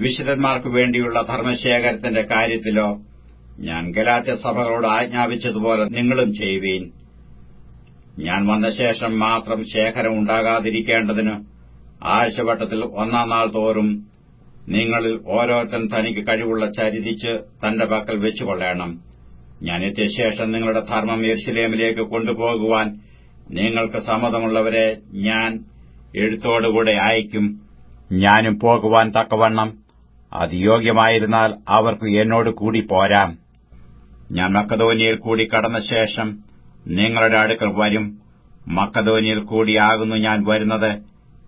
വിശുദ്ധന്മാർക്കു വേണ്ടിയുള്ള ധർമ്മശേഖരത്തിന്റെ കാര്യത്തിലോ ഞാൻ ഗലാത്യ സഭകളോട് ആജ്ഞാപിച്ചതുപോലെ നിങ്ങളും ചെയ്യുവീൻ. ഞാൻ വന്ന ശേഷം മാത്രം ശേഖരം ഉണ്ടാകാതിരിക്കേണ്ടതിന് ആഴ്ചവട്ടത്തിൽ 1-ാം നാൾ തോറും നിങ്ങളിൽ ഓരോരുത്തൻ തനിക്ക് കഴിവുള്ള ചരിതിച്ച് തന്റെ പക്കൽ വെച്ചുകൊള്ളണം. ഞാൻ എത്തിയ ശേഷം നിങ്ങളുടെ ധർമ്മം യെരുശലേമിലേക്ക് കൊണ്ടുപോകുവാൻ നിങ്ങൾക്ക് സമ്മതമുള്ളവരെ ഞാൻ എഴുത്തോടുകൂടെ അയക്കും. ഞാനും പോകുവാൻ തക്കവണ്ണം അത് യോഗ്യമായിരുന്നാൽ അവർക്ക് എന്നോട് കൂടി പോരാം. ഞാൻ മക്കദോന്യയിൽ കൂടി കടന്ന ശേഷം നിങ്ങളുടെ അടുക്കൽ വരും. മക്കദോന്യയിൽ കൂടിയാകുന്നു ഞാൻ വരുന്നത്.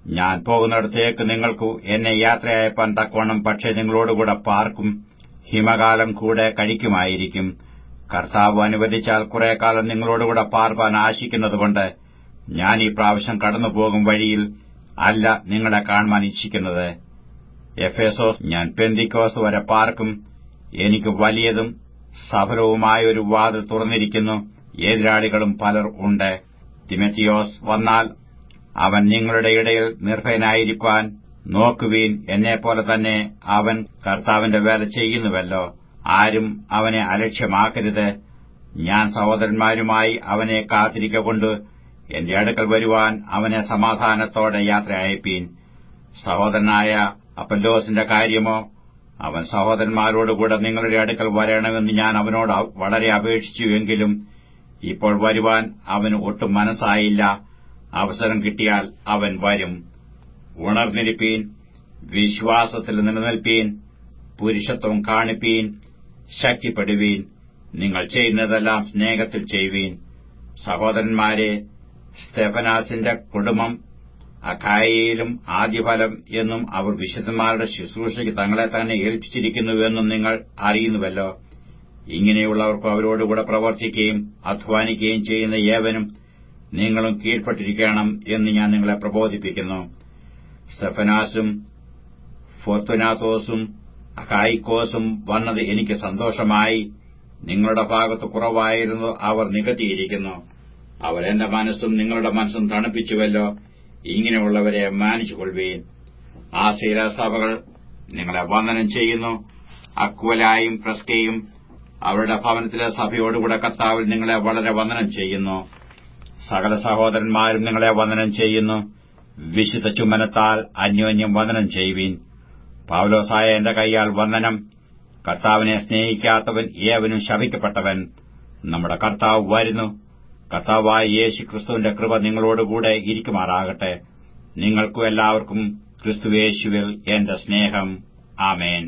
ഞാൻ പോകുന്നിടത്തേക്ക് നിങ്ങൾക്ക് എന്നെ യാത്രയയപ്പാൻ തക്കവണ്ണം പക്ഷേ നിങ്ങളോടുകൂടെ പാർക്കും. ഹിമകാലം കൂടെ കഴിക്കുമായിരിക്കും. കർത്താവ് അനുവദിച്ചാൽ കുറെ കാലം നിങ്ങളോടുകൂടെ പാർപ്പാൻ ആശിക്കുന്നതുകൊണ്ട് ഞാൻ ഈ പ്രാവശ്യം കടന്നുപോകും വഴിയിൽ അല്ല നിങ്ങളെ കാണുവാൻ ഇച്ഛിക്കുന്നത്. എഫേസോസ് ഞാൻ പെന്തിക്കോസ് വരെ പാർക്കും. എനിക്ക് വലിയതും സഫലവുമായൊരു വാതിൽ തുറന്നിരിക്കുന്നു. എതിരാളികളും പലർ ഉണ്ട്. തിമോത്തിയോസ് വന്നാൽ അവൻ നിങ്ങളുടെ ഇടയിൽ നിർഭയനായിരിക്കാൻ നോക്കുവീൻ. എന്നെപ്പോലെ തന്നെ അവൻ കർത്താവിന്റെ വേല ചെയ്യുന്നുവല്ലോ. ആരും അവനെ അലക്ഷ്യമാക്കരുത്. ഞാൻ സഹോദരന്മാരുമായി അവനെ കാത്തിരിക്കൊണ്ട് എന്റെ അടുക്കൽ വരുവാൻ അവനെ സമാധാനത്തോടെ യാത്ര അയപ്പീൻ. സഹോദരനായ അപ്പൊല്ലോസിന്റെ കാര്യമോ, അവൻ സഹോദരന്മാരോടുകൂടെ നിങ്ങളുടെ അടുക്കൽ വരണമെന്ന് ഞാൻ അവനോട് വളരെ അപേക്ഷിച്ചുവെങ്കിലും ഇപ്പോൾ വരുവാൻ അവന് ഒട്ടും മനസ്സായില്ല. അവസരം കിട്ടിയാൽ അവൻ വരും. ഉണർന്നിരിപ്പീൻ, വിശ്വാസത്തിൽ നിലനിൽപ്പീൻ, പുരുഷത്വം കാണിപ്പീൻ, ശക്തിപ്പെടുവീൻ. നിങ്ങൾ ചെയ്യുന്നതെല്ലാം സ്നേഹത്തിൽ ചെയ്യുവീൻ. സഹോദരന്മാരെ, സ്തെഫനാസിന്റെ കുടുംബം അഖായയിലും ആദ്യഫലം എന്നും അവർ വിശുദ്ധന്മാരുടെ ശുശ്രൂഷയ്ക്ക് തങ്ങളെ തന്നെ ഏൽപ്പിച്ചിരിക്കുന്നുവെന്നും നിങ്ങൾ അറിയുന്നുവല്ലോ. ഇങ്ങനെയുള്ളവർക്ക് അവരോടുകൂടെ പ്രവർത്തിക്കുകയും അധ്വാനിക്കുകയും ചെയ്യുന്ന ഏവനും നിങ്ങളും കീഴ്പ്പെട്ടിരിക്കണം എന്ന് ഞാൻ നിങ്ങളെ പ്രബോധിപ്പിക്കുന്നു. സ്തെഫനാസും ഫോർത്തുനാത്തോസും അഖായിക്കോസും വന്നത് എനിക്ക് സന്തോഷമായി. നിങ്ങളുടെ ഭാഗത്ത് കുറവായിരുന്നു അവർ നികത്തിയിരിക്കുന്നു. അവർ എന്റെ മനസ്സും നിങ്ങളുടെ മനസ്സും തണുപ്പിച്ചുവല്ലോ. ഇങ്ങനെയുള്ളവരെ മാനിച്ചുകൊള്ളുവീൻ. ആസീല സഭകൾ നിങ്ങളെ വന്ദനം ചെയ്യുന്നു. അക്വലായും പ്രസ്കയും അവരുടെ ഭവനത്തിലെ സഭയോടുകൂടെ കർത്താവിൽ നിങ്ങളെ വളരെ വന്ദനം ചെയ്യുന്നു. സകല സഹോദരന്മാരും നിങ്ങളെ വന്ദനം ചെയ്യുന്നു. വിശുദ്ധ ചുംബനത്താൽ അന്യോന്യം വന്ദനം ചെയ്യുവീൻ. പൌലോസായ എന്റെ കൈയാൽ വന്ദനം. കർത്താവിനെ സ്നേഹിക്കാത്തവൻ ഏവനും ശപിക്കപ്പെട്ടവൻ. നമ്മുടെ കർത്താവ് വരുന്നു. കർത്താവായ യേശുക്രിസ്തുവിന്റെ കൃപ നിങ്ങളോടുകൂടെ ഇരിക്കുമാറാകട്ടെ. നിങ്ങൾക്കും എല്ലാവർക്കും ക്രിസ്തുയേശുവിൽ എന്റെ സ്നേഹം. ആമേൻ.